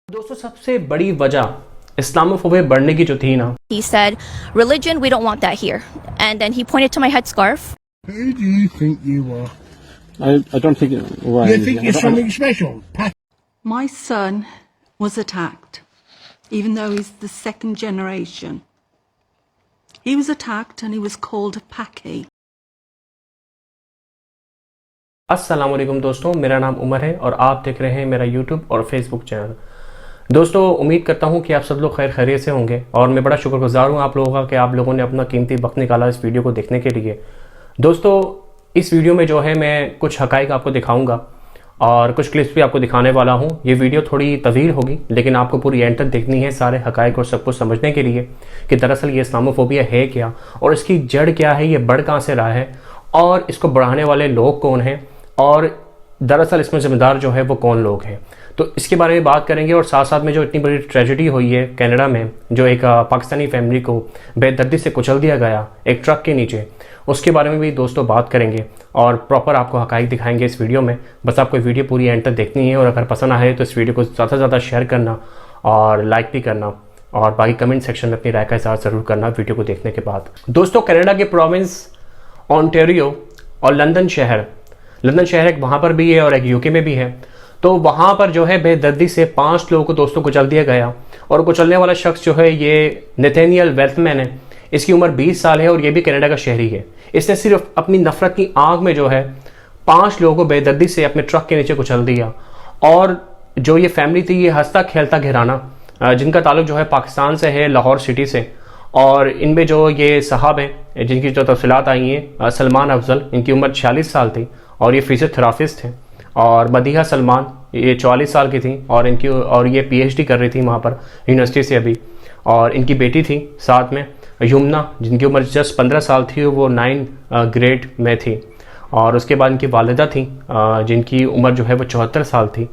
दोस्तों सबसे बड़ी वजह इस्लामोफोबिया बढ़ने की जो थी ना, He said, "Religion, we don't want that here." And then he pointed to my headscarf. Who do you think you are? I don't think why. You think you're something special? My son was attacked, even though he's the second generation. He was attacked and he was called a Paki. अस्सलाम वालेकुम दोस्तों, मेरा नाम उमर है और आप देख रहे हैं मेरा यूट्यूब और फेसबुक चैनल। दोस्तों उम्मीद करता हूं कि आप सब लोग खैर खैरियत से होंगे और मैं बड़ा शुक्रगुजार हूं आप लोगों का कि आप लोगों ने अपना कीमती वक्त निकाला इस वीडियो को देखने के लिए। दोस्तों इस वीडियो में जो है मैं कुछ हकाइक आपको दिखाऊंगा और कुछ क्लिप्स भी आपको दिखाने वाला हूं। ये वीडियो थोड़ी तवील होगी लेकिन आपको पूरी एंड तक देखनी है सारे हकाइक और सब कुछ समझने के लिए कि दरअसल ये इस्लामोफोबिया है क्या और इसकी जड़ क्या है, ये बढ़ कहाँ से रहा है और इसको बढ़ाने वाले लोग कौन हैं और दरअसल इसमें ज़िम्मेदार जो है वो कौन लोग हैं। तो इसके बारे में बात करेंगे और साथ साथ में जो इतनी बड़ी ट्रेजेडी हुई है कनाडा में, जो एक पाकिस्तानी फैमिली को बेदर्दी से कुचल दिया गया एक ट्रक के नीचे, उसके बारे में भी दोस्तों बात करेंगे और प्रॉपर आपको हकाइक दिखाएंगे इस वीडियो में। बस आपको वीडियो पूरी एंड तक देखनी है और अगर पसंद आए तो इस वीडियो को ज़्यादा से ज़्यादा शेयर करना और लाइक भी करना और बाकी कमेंट सेक्शन में अपनी राय का इज़हार ज़रूर करना वीडियो को देखने के बाद। दोस्तों कनाडा के प्रोविंस ओंटारियो और लंदन शहर एक वहाँ पर भी है और एक यूके में भी है। तो वहाँ पर जो है बेदर्दी से 5 लोगों को दोस्तों कुचल दिया गया और कुचलने वाला शख्स जो है ये नेथेनियल वेल्थमैन है। इसकी उम्र 20 साल है और ये भी कनाडा का शहरी है। इसने सिर्फ अपनी नफरत की आग में जो है 5 लोगों को बेदर्दी से अपने ट्रक के नीचे कुचल दिया। और जो ये फैमिली थी ये हंसता खेलता घराना जिनका ताल्लुक जो है पाकिस्तान से है, लाहौर सिटी से। और इनमें जो ये साहब हैं जिनकी जो तफसीलात आई हैं, सलमान अफजल, इनकी उम्र 46 साल थी और ये फिजियोथेरापिस्ट हैं। और मदीहा सलमान ये 44 साल की थी और ये पीएचडी कर रही थी वहाँ पर यूनिवर्सिटी से अभी। और इनकी बेटी थी साथ में यमुना जिनकी उम्र जस्ट 15 साल थी, वो 9 ग्रेड में थी। और उसके बाद इनकी वालिदा थी जिनकी उम्र जो है वो 74 साल थी।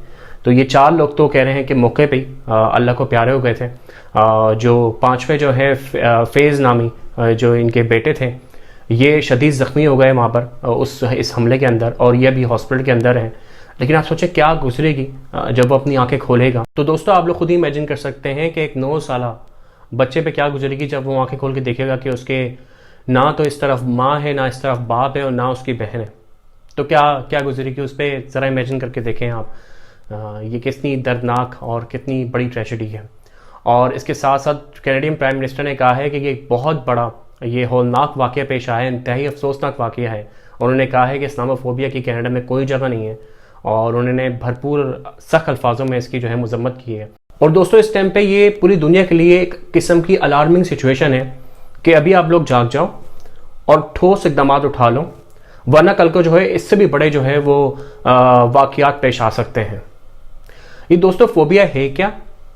तो ये 4 लोग तो कह रहे हैं कि मौके पे अल्लाह को प्यारे हो गए थे। जो 5वें जो है फेज़ नामी जो इनके बेटे थे ये शदीद ज़ख्मी हो गए वहाँ पर इस हमले के अंदर और ये अभी हॉस्पिटल के अंदर हैं। लेकिन आप सोचें क्या गुजरेगी जब वो अपनी आंखें खोलेगा। तो दोस्तों आप लोग खुद ही इमेजिन कर सकते हैं कि एक 9 साला बच्चे पे क्या गुजरेगी जब वो आंखें खोल के देखेगा कि उसके ना तो इस तरफ माँ है, ना इस तरफ बाप है और ना उसकी बहन है। तो क्या गुजरेगी उस पर ज़रा इमेजिन करके देखें आप। ये कितनी दर्दनाक और कितनी बड़ी ट्रेजेडी है। और इसके साथ साथ कैनेडियन प्राइम मिनिस्टर ने कहा है कि ये एक बहुत बड़ा ये होलनाक वाक़या पेश आया है, इंतहाई अफसोसनाक वाक़या है। उन्होंने कहा है कि इस्लामोफोबिया की कनाडा में कोई जगह नहीं है और उन्होंने भरपूर सख्त अल्फाजों में इसकी जो है मजम्मत की है। और दोस्तों इस टाइम पे ये पूरी दुनिया के लिए एक किस्म की अलार्मिंग सिचुएशन है कि अभी आप लोग जाग जाओ और ठोस इक़दाम उठा लो, वरना कल को जो है इससे भी बड़े जो है वो वाक़यात पेश आ सकते हैं। ये दोस्तों फोबिया है क्या?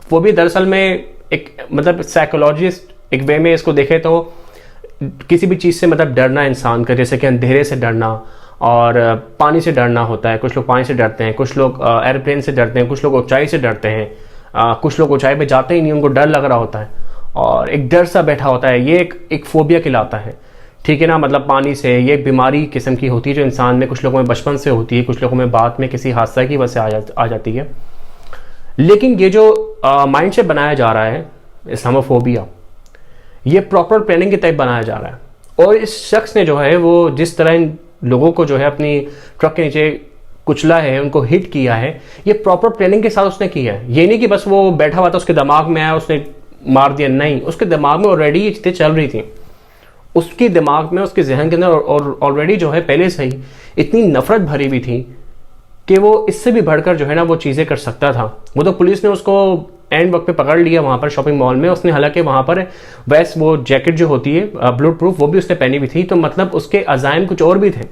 फोबिया दरअसल में एक मतलब साइकोलॉजिस्ट एक वे में इसको देखे तो किसी भी चीज़ से मतलब डरना इंसान का, जैसे कि अंधेरे से डरना और पानी से डरना होता है। कुछ लोग पानी से डरते हैं, कुछ लोग एयरप्लेन से डरते हैं, कुछ लोग ऊंचाई से डरते हैं, कुछ लोग ऊंचाई पे जाते ही नहीं, उनको डर लग रहा होता है और एक डर सा बैठा होता है। ये एक फोबिया कहलाता है, ठीक है ना। मतलब पानी से ये एक बीमारी किस्म की होती है जो इंसान में कुछ लोगों में बचपन से होती है, कुछ लोगों में बाद में किसी हादसा की वजह से आ जाती है। लेकिन ये जो माइंड से बनाया जा रहा है इस्लामोफोबिया, ये प्रॉपर प्लानिंग के तहत बनाया जा रहा है। और इस शख्स ने जो है वो जिस तरह इन लोगों को जो है अपनी ट्रक के नीचे कुचला है, उनको हिट किया है, ये प्रॉपर प्लानिंग के साथ उसने किया है। ये नहीं कि बस वो बैठा हुआ था उसके दिमाग में आया उसने मार दिया, नहीं, उसके दिमाग में ऑलरेडी ये चीज़ें चल रही थी। उसके दिमाग में उसके जहन के अंदर और ऑलरेडी जो है पहले से ही इतनी नफरत भरी हुई थी कि वो इससे भी बढ़कर जो है ना वो चीज़ें कर सकता था। वो तो पुलिस ने उसको एंड वक्त पे पकड़ लिया वहाँ पर शॉपिंग मॉल में। उसने हालांकि वहाँ पर वैसे वो जैकेट जो होती है ब्लड प्रूफ वो भी उसने पहनी हुई थी, तो मतलब उसके अज़ाइम कुछ और भी थे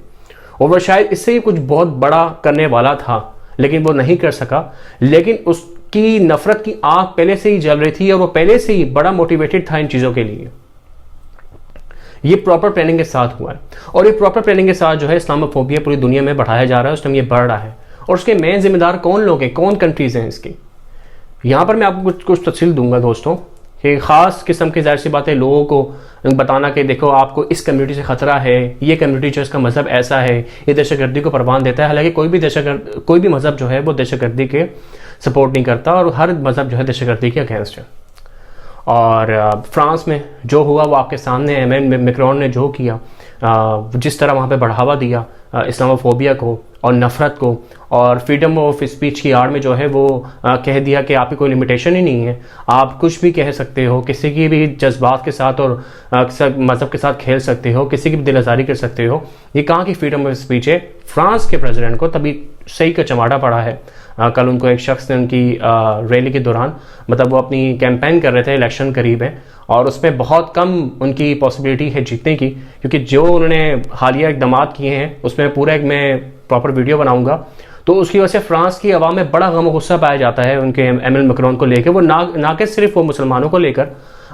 और वो शायद इससे ही कुछ बहुत बड़ा करने वाला था लेकिन वो नहीं कर सका। लेकिन उसकी नफरत की आग पहले से ही जल रही थी और वो पहले से ही बड़ा मोटिवेटेड था इन चीज़ों के लिए। ये प्रॉपर प्लानिंग के साथ हुआ है और ये प्रॉपर प्लानिंग के साथ जो है इस्लामोफोबिया पूरी दुनिया में बढ़ाया जा रहा है। उस टाइम ये बढ़ रहा है और उसके मेन जिम्मेदार कौन लोग हैं, कौन कंट्रीज हैं इसकी। यहाँ पर मैं आपको कुछ तफसील दूंगा दोस्तों कि ख़ास किस्म की ज़ाहिर सी बात है लोगों को बताना कि देखो आपको इस कम्युनिटी से ख़तरा है, ये कम्युनिटी जो इसका मज़हब ऐसा है, ये दहशतगर्दी को परवान देता है। हालांकि कोई भी मज़हब जो है वो दहशतगर्दी के सपोर्ट नहीं करता और हर मज़हब जो है दहशतगर्दी के अगेंस्ट है। और फ्रांस में जो हुआ वो आपके सामने है। मैक्रोन ने जो किया, जिस तरह वहाँ पे बढ़ावा दिया इस्लामोफोबिया को और नफ़रत को, और फ्रीडम ऑफ स्पीच की आड़ में जो है वो कह दिया कि आपकी कोई लिमिटेशन ही नहीं है, आप कुछ भी कह सकते हो, किसी की भी जज्बात के साथ और मज़हब के साथ खेल सकते हो, किसी की भी दिल आज़ारी कर सकते हो। ये कहाँ की फ्रीडम ऑफ स्पीच है? फ्रांस के प्रेसिडेंट को तभी सही का चमाड़ा पड़ा है। कल उनको एक शख्स ने उनकी रैली के दौरान, मतलब वो अपनी कैंपेन कर रहे थे, इलेक्शन करीब है और उसमें बहुत कम उनकी पॉसिबिलिटी है जीतने की, क्योंकि जो उन्होंने हालिया इकदाम किए हैं उसमें पूरा एक मैं प्रॉपर वीडियो बनाऊंगा। तो उसकी वजह से फ्रांस की आवाम में बड़ा गम गुस्सा पाया जाता है उनके एमिल मैक्रोन को लेकर। वो ना कि सिर्फ वो मुसलमानों को लेकर,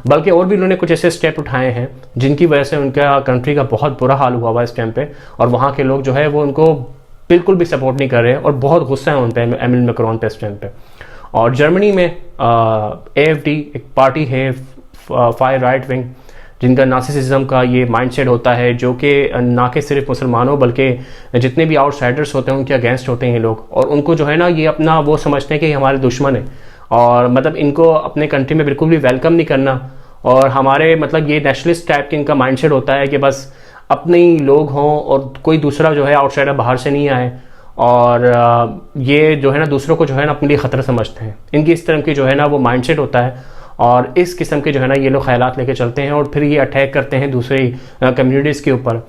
बल्कि और भी उन्होंने कुछ ऐसे स्टेप उठाए हैं जिनकी वजह से उनका कंट्री का बहुत बुरा हाल हुआ हुआ इस टाइम पे, और वहाँ के लोग जो है वो उनको बिल्कुल भी सपोर्ट नहीं कर रहे और बहुत गुस्सा है उन पे, एमिल मैक्रोन पे इस टाइम पे। और जर्मनी में AfD एक पार्टी है, फायर राइट विंग, जिनका नार्सिसिज्म का ये माइंडसेट होता है, जो कि ना कि सिर्फ मुसलमानों बल्कि जितने भी आउटसाइडर्स होते हैं उनके अगेंस्ट होते हैं ये लोग। और उनको जो है ना ये अपना वो समझते हैं कि हमारे दुश्मन है, और मतलब इनको अपने कंट्री में बिल्कुल भी वेलकम नहीं करना। और हमारे मतलब ये नेशनलिस्ट टाइप के इनका माइंडसेट होता है कि बस अपने ही लोग हों और कोई दूसरा जो है आउटसाइडर बाहर से नहीं आए। और ये जो है ना दूसरों को जो है ना अपने लिए ख़तरा समझते हैं। इनकी इस तरह की जो है ना वो माइंडसेट होता है, और इस किस्म के जो है ना ये लोग ख्यालात लेके चलते हैं और फिर ये अटैक करते हैं दूसरी कम्युनिटीज़ के ऊपर।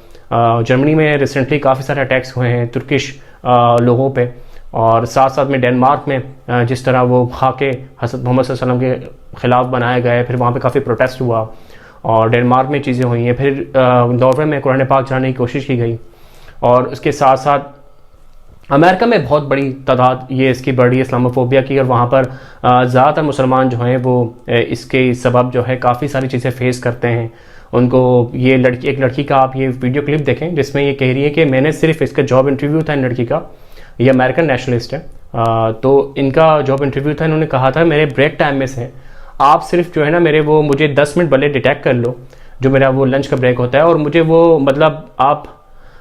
जर्मनी में रिसेंटली काफ़ी सारे अटैक्स हुए हैं तुर्किश लोगों पे, और साथ साथ में डेनमार्क में जिस तरह वो खाके हज़रत मोहम्मद सल्लल्लाहु अलैहि वसल्लम के ख़िलाफ़ बनाए गए, फिर वहाँ पे काफ़ी प्रोटेस्ट हुआ और डेनमार्क में चीज़ें हुई हैं। फिर नॉर्वे में कुरान पाक चढ़ाने की कोशिश की गई, और उसके साथ साथ अमेरिका में बहुत बड़ी तादाद ये इसकी बढ़ी इस्लामोफोबिया की, और वहाँ पर ज़्यादातर मुसलमान जो हैं वो इसके सबब जो है काफ़ी सारी चीज़ें फेस करते हैं। उनको ये एक लड़की का आप ये वीडियो क्लिप देखें जिसमें ये कह रही है कि मैंने सिर्फ इसका जॉब इंटरव्यू था इन लड़की का, ये अमेरिकन नेशनलिस्ट है, तो इनका जॉब इंटरव्यू था, इन्होंने कहा था मेरे ब्रेक टाइम में से आप सिर्फ जो है ना मुझे 10 मिनट भले डिटेक्ट कर लो, जो मेरा वो लंच का ब्रेक होता है, और मुझे वो मतलब आप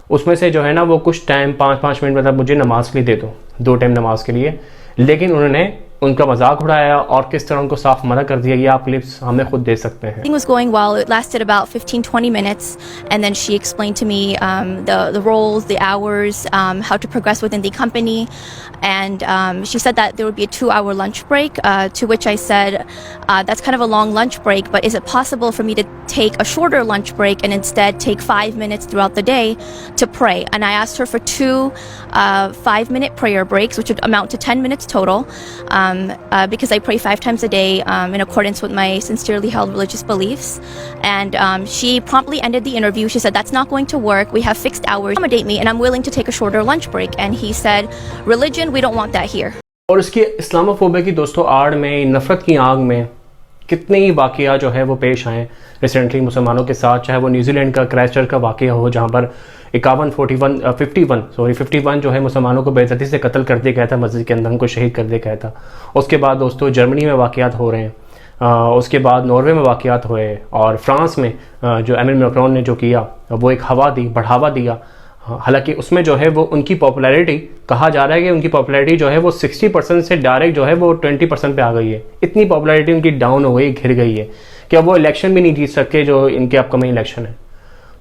उसमें से जो है ना वो कुछ टाइम 5-5 मिनट मतलब मुझे नमाज के लिए दे दो, 2 टाइम नमाज के लिए। लेकिन उन्होंने उनका मजाक उड़ाया और किस तरह उनको साफ मना कर दिया, ये आप क्लिप्स हमें खुद दे सकते हैं। Everything was going well. It lasted about 15-20 minutes, and then she explained to me the roles, the hours, how to progress within the company, and she said that there would be a 2-hour lunch break. To which I said, that's kind of a long lunch break, but is it possible for me to take a shorter lunch break and instead take 5 minutes throughout the day to pray? And I asked her for 2 5-minute prayer breaks, which would amount to 10 minutes total. Because I pray 5 times a day in accordance with my sincerely held religious beliefs. And she promptly ended the interview. She said, that's not going to work. We have fixed hours. Accommodate me, and I'm willing to take a shorter lunch break. And he said, religion, we don't want that here. और इसकी Islamophobia की दोस्तों आड़ में, नफ़रत की आग में कितने ही वाक़या जो है वो पेश आए रिसेंटली मुसलमानों के साथ, चाहे वो न्यूजीलैंड का क्राइस्टचर्च का वाक़या हो जहाँ पर 51 जो है मुसलमानों को बेइज्जती से कत्ल कर दिया गया था, मस्जिद के अंदर उनको शहीद कर दिया गया था। उसके बाद दोस्तों जर्मनी में वाक़यात हो रहे हैं, उसके बाद नॉर्वे में वाक़यात हुए, और फ्रांस में जो एमिल मैक्रोन ने जो किया वो एक बढ़ावा दिया। हालांकि उसमें जो है वो उनकी पॉपुलैरिटी, कहा जा रहा है कि उनकी पॉपुलैरिटी जो है वो 60% से डायरेक्ट जो है वो 20% पे आ गई है। इतनी पॉपुलैरिटी उनकी डाउन हो गई, घिर गई है कि अब वो इलेक्शन भी नहीं जीत सकते जो इनके अपकमिंग इलेक्शन है।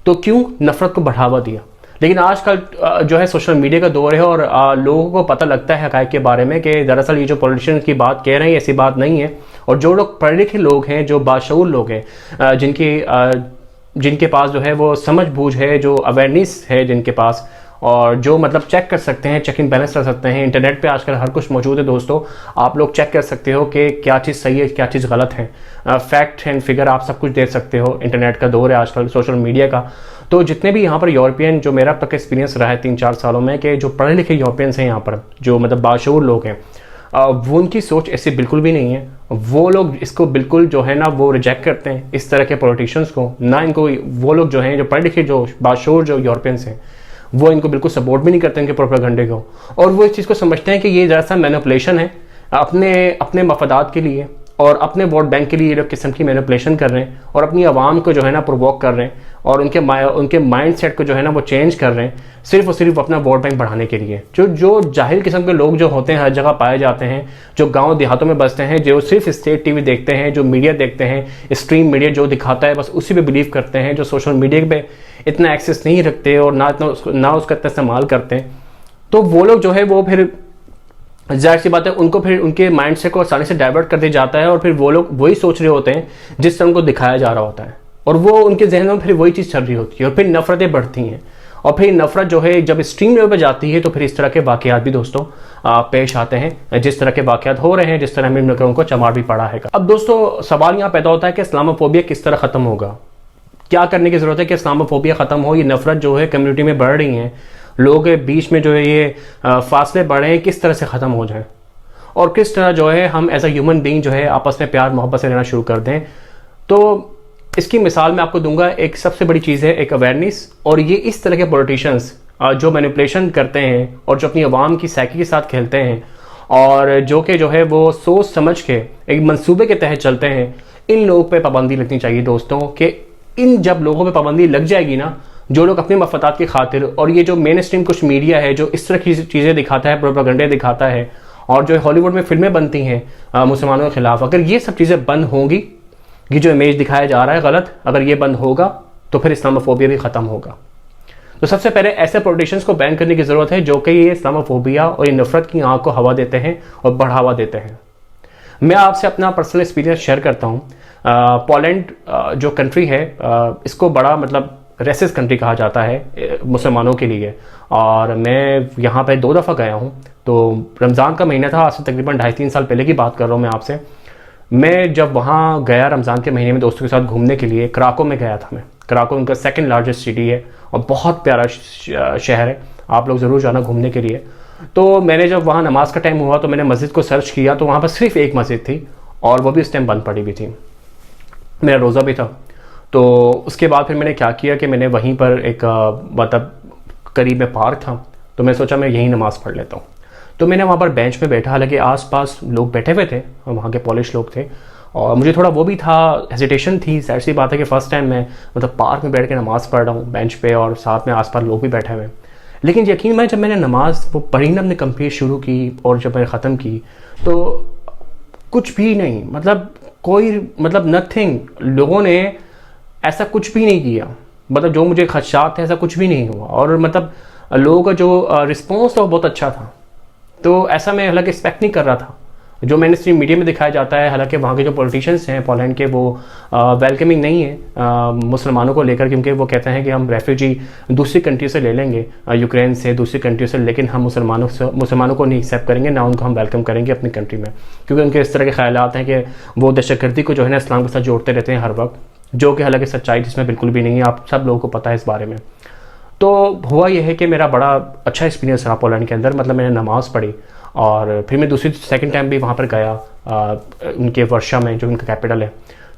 तो क्यों? नफ़रत को बढ़ावा दिया। लेकिन आजकल जो है सोशल मीडिया का दौर है, और लोगों को पता लगता है हक़ाइक़ के बारे में कि दरअसल ये जो पॉलिटिशियंस की बात कह रहे हैं ऐसी बात नहीं है। और जो लोग पढ़े लिखे लोग हैं, जो बाशऊर लोग हैं, जिनके पास जो है वो समझ बूझ है, जो अवेयरनेस है जिनके पास, और जो मतलब चेक कर सकते हैं, चेकिंग बैलेंस कर सकते हैं। इंटरनेट पे आजकल हर कुछ मौजूद है दोस्तों, आप लोग चेक कर सकते हो कि क्या चीज़ सही है, क्या चीज़ गलत है। फैक्ट एंड फिगर आप सब कुछ देख सकते हो। इंटरनेट का दौर है आजकल, सोशल मीडिया का। तो जितने भी यहाँ पर यूरोपियन, जो मेरा अब तक एक्सपीरियंस रहा है 3-4 सालों में, कि जो पढ़े लिखे यूरोपियंस हैं यहाँ पर, जो मतलब बाशऊर लोग हैं, वो उनकी सोच ऐसी बिल्कुल भी नहीं है। वो लोग इसको बिल्कुल जो है ना वो रिजेक्ट करते हैं इस तरह के पॉलिटिशियंस को ना। इनको वो लोग जो हैं, जो पढ़े लिखे, जो बाशऊर जो यूरोपियंस हैं, वो इनको बिल्कुल सपोर्ट भी नहीं करते इनके प्रोपेगेंडे को। और वो इस चीज़ को समझते हैं कि ये ज़रा सा मैनिपुलेशन है अपने मफादात के लिए, और अपने वोट बैंक के लिए ये लोग किस्म की मैनिपुलेशन कर रहे हैं और अपनी आवाम को जो है ना प्रोवोक कर रहे हैं और उनके माइंड सेट को जो है ना वो चेंज कर रहे हैं सिर्फ और सिर्फ अपना वोट बैंक बढ़ाने के लिए। जो जाहिल किस्म के लोग जो होते हैं हर जगह पाए जाते हैं, जो गांव देहातों में बसते हैं, जो सिर्फ स्टेट टीवी देखते हैं, जो मीडिया देखते हैं, स्ट्रीम मीडिया जो दिखाता है बस उसी पे बिलीव करते हैं, जो सोशल मीडिया पे इतना एक्सेस नहीं रखते और ना उसका इतना इस्तेमाल करते हैं, तो वो लोग जो है वो फिर जाहिर सी बात है उनको फिर उनके माइंड सेट को आसानी से डाइवर्ट कर दिया जाता है और फिर वो लोग वही सोच रहे होते हैं जिस तरह उनको दिखाया जा रहा होता है और वो उनके जहन में फिर वही चीज़ चल रही होती है और फिर नफरतें बढ़ती हैं और फिर नफरत जो है जब स्ट्रीम लेवल पर जाती है तो फिर इस तरह के वाकयात भी दोस्तों पेश आते हैं, जिस तरह के वाकयात हो रहे हैं, जिस तरह हमने उनको चमार भी पड़ा है। अब दोस्तों सवाल यहाँ पैदा होता है कि इस्लामोफोबिया किस तरह ख़त्म होगा, क्या करने की ज़रूरत है कि इस्लामोफोबिया ख़त्म हो, ये नफरत जो है कम्युनिटी में बढ़ रही है, लोगों के बीच में जो है ये फासले बढ़े हैं, किस तरह से ख़त्म हो जाए और किस तरह जो है हम एज अ ह्यूमन बीइंग जो है आपस में प्यार मोहब्बत से रहना शुरू कर दें। तो इसकी मिसाल मैं आपको दूंगा, एक सबसे बड़ी चीज़ है एक अवेयरनेस, और ये इस तरह के पॉलिटिशियंस जो मैनिपुलेशन करते हैं और जो अपनी आवाम की साइकी के साथ खेलते हैं और जो कि जो है वो सोच समझ के एक मंसूबे के तहत चलते हैं, इन लोगों पे पाबंदी लगनी चाहिए दोस्तों। कि इन जब लोगों पे पाबंदी लग जाएगी ना, जो लोग अपने मफादात की खातिर और ये जो मेन स्ट्रीम कुछ मीडिया है जो इस तरह की चीज़ें दिखाता है, प्रोपेगेंडा दिखाता है और जो हॉलीवुड में फिल्में बनती हैं मुसलमानों के खिलाफ, अगर ये सब चीज़ें बंद होंगी, ये जो इमेज दिखाया जा रहा है गलत, अगर ये बंद होगा तो फिर इस्लामोफोबिया भी ख़त्म होगा। तो सबसे पहले ऐसे पॉलिटिशियंस को बैन करने की ज़रूरत है जो कि ये इस्लामोफोबिया और ये नफरत की आँख को हवा देते हैं और बढ़ावा देते हैं। मैं आपसे अपना पर्सनल एक्सपीरियंस शेयर करता हूँ। पोलैंड जो कंट्री है इसको बड़ा मतलब रेसिस्ट कंट्री कहा जाता है मुसलमानों के लिए, और मैं यहाँ पे 2 दफ़ा गया हूँ। तो रमज़ान का महीना था, आज से तकरीबन 2.5-3 साल पहले की बात कर रहा हूँ मैं आपसे। मैं जब वहाँ गया रमज़ान के महीने में दोस्तों के साथ घूमने के लिए, कराको में गया था मैं। कराको उनका 2nd लार्जेस्ट सिटी है और बहुत प्यारा शहर है, आप लोग ज़रूर जाना घूमने के लिए। तो मैंने जब वहाँ नमाज का टाइम हुआ तो मैंने मस्जिद को सर्च किया, तो वहाँ पर सिर्फ एक मस्जिद थी और वो भी उस टाइम बंद पड़ी हुई थी, मेरा रोज़ा भी था। तो उसके बाद फिर मैंने क्या किया कि मैंने वहीं पर एक मतलब करीब में पार्क था, तो मैं सोचा मैं यहीं नमाज़ पढ़ लेता हूँ। तो मैंने वहाँ पर बेंच पे बैठा, हालांकि आसपास लोग बैठे हुए थे, वहाँ के पॉलिश लोग थे, और मुझे थोड़ा वो भी था, हेजिटेशन थी। जाहिर सी बात है कि फ़र्स्ट टाइम मैं मतलब पार्क में बैठ के नमाज़ पढ़ रहा हूँ बेंच पे और साथ में आसपास लोग भी बैठे हुए हैं। लेकिन यकीन में जब मैंने नमाज़ वो पढ़ी ना, अपने कंप्लीट शुरू की और जब मैंने ख़त्म की तो कुछ भी नहीं, मतलब कोई मतलब नथिंग, लोगों ने ऐसा कुछ भी नहीं किया, मतलब जो मुझे खदशात थे ऐसा कुछ भी नहीं हुआ। और मतलब लोगों का जो रिस्पॉन्स था वो बहुत अच्छा था। तो ऐसा मैं हालांकि एक्सपेक्ट नहीं कर रहा था जो मैंने स्ट्रीम मीडिया में दिखाया जाता है। हालांकि वहाँ के जो पॉलिटिशियंस हैं पोलैंड के वो वेलकमिंग नहीं है मुसलमानों को लेकर, क्योंकि वो कहते हैं कि हम रेफ्यूजी दूसरी कंट्री से ले लेंगे, यूक्रेन से, दूसरी कंट्री से, लेकिन हम मुसलमानों को नहीं एक्सेप्ट करेंगे, ना उनको हम वेलकम करेंगे अपनी कंट्री में, क्योंकि उनके इस तरह के ख्यालात हैं कि वो दहशतगर्दी को जो है ना इस्लाम के साथ जोड़ते रहते हैं हर वक्त, जो कि हालांकि सच्चाई जिसमें बिल्कुल भी नहीं है, आप सब लोगों को पता है इस बारे में। तो हुआ यह है कि मेरा बड़ा अच्छा एक्सपीरियंस रहा पोलैंड के अंदर, मतलब मैंने नमाज़ पढ़ी और फिर मैं सेकंड टाइम भी वहाँ पर गया उनके वर्षा में जो उनका कैपिटल है।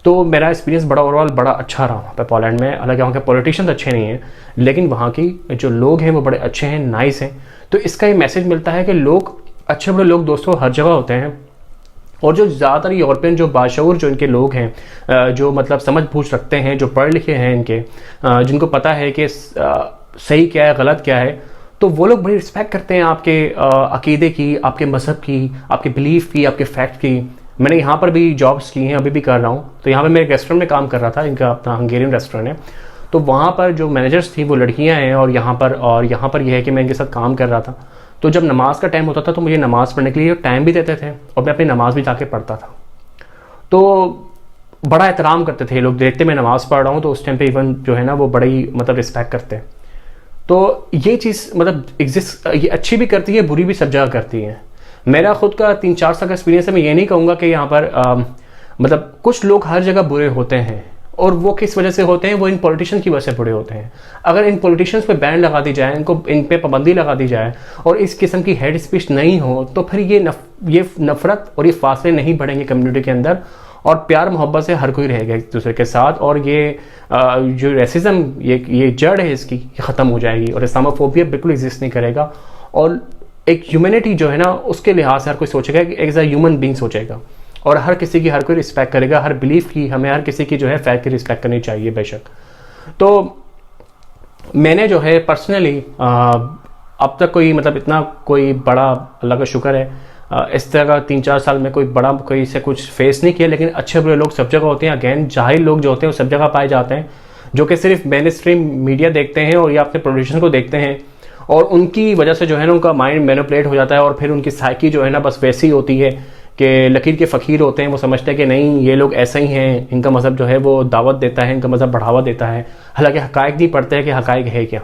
तो मेरा एक्सपीरियंस बड़ा ओवरऑल बड़ा अच्छा रहा वहाँ पर पोलैंड में। हालांकि वहाँ के पॉलिटिशियंस अच्छे नहीं हैं, लेकिन वहाँ की जो लोग हैं वो बड़े अच्छे हैं, नाइस हैं। तो इसका ये मैसेज मिलता है कि लोग अच्छे बड़े लोग दोस्तों हर जगह होते हैं, और जो ज़्यादातर यूरोपियन जो बाशऊर जो इनके लोग हैं, जो मतलब समझ बूझ रखते हैं, जो पढ़े लिखे हैं इनके, जिनको पता है कि सही क्या है गलत क्या है, तो वो लोग बड़ी रिस्पेक्ट करते हैं आपके अकीदे की, आपके मज़हब की, आपके बिलीफ की, आपके फैक्ट की। मैंने यहाँ पर भी जॉब्स की हैं, अभी भी कर रहा हूँ। तो यहाँ पर मैं एक रेस्टोरेंट में काम कर रहा था, इनका अपना हंगेरियन रेस्टोरेंट है। तो वहाँ पर जो मैनेजर्स थी वो लड़कियाँ हैं, और यहाँ पर यह है कि मैं इनके साथ काम कर रहा था। तो जब नमाज का टाइम होता था तो मुझे नमाज़ पढ़ने के लिए टाइम भी देते थे और मैं अपनी नमाज़ भी जाके पढ़ता था। तो बड़ा एहतराम करते थे लोग, देखते मैं नमाज़ पढ़ रहा हूँ तो उस टाइम पे इवन जो है ना वो बड़ा ही मतलब रिस्पेक्ट करते हैं। तो ये चीज़ मतलब एग्जिस्ट, ये अच्छी भी करती है, बुरी भी सब जगह करती है। मेरा खुद का 3-4 साल का एक्सपीरियंस है। मैं ये नहीं कहूँगा कि यहाँ पर मतलब कुछ लोग हर जगह बुरे होते हैं, और वो किस वजह से होते हैं, वो इन पॉलिटिशियंस की वजह से बुरे होते हैं। अगर इन पॉलिटिशियंस पे बैन लगा दी जाए, इन पे पाबंदी लगा दी जाए और इस किस्म की हेड स्पीच नहीं हो, तो फिर ये नफरत और ये फासले नहीं बढ़ेंगे कम्युनिटी के अंदर, और प्यार मोहब्बत से हर कोई रहेगा एक दूसरे के साथ। और ये जो रेसिज्म ये जड़ है इसकी, ये ख़त्म हो जाएगी और इस्लामोफोबिया बिल्कुल एग्जिस्ट नहीं करेगा। और एक ह्यूमैनिटी जो है ना उसके लिहाज से हर कोई सोचेगा कि एज अ ह्यूमन बीइंग सोचेगा, और हर किसी की हर कोई रिस्पेक्ट करेगा, हर बिलीफ की, हमें हर किसी की जो है फैक्ट की रिस्पेक्ट करनी चाहिए बेशक। तो मैंने जो है पर्सनली अब तक कोई मतलब इतना कोई बड़ा, अल्लाह का शुक्र है, इस तरह का 3-4 साल में कोई बड़ा कोई से कुछ फेस नहीं किया, लेकिन अच्छे बुरे लोग सब जगह होते हैं। अगेन जाहिल लोग जो होते हैं वो सब जगह पाए जाते हैं, जो कि सिर्फ मेन स्ट्रीम मीडिया देखते हैं और या अपने प्रोड्यूसर को देखते हैं, और उनकी वजह से जो है ना उनका माइंड मैनिपुलेट हो जाता है, और फिर उनकी साइकी जो है ना बस वैसी होती है कि लकीर के फ़कीर होते हैं। वो समझते हैं कि नहीं ये लोग ऐसे ही हैं, इनका मज़हब जो है वो दावत देता है, इनका मज़हब बढ़ावा देता है, हालांकि हक़ाइक़ नहीं पढ़ते हैं कि हक़ाइक़ है क्या।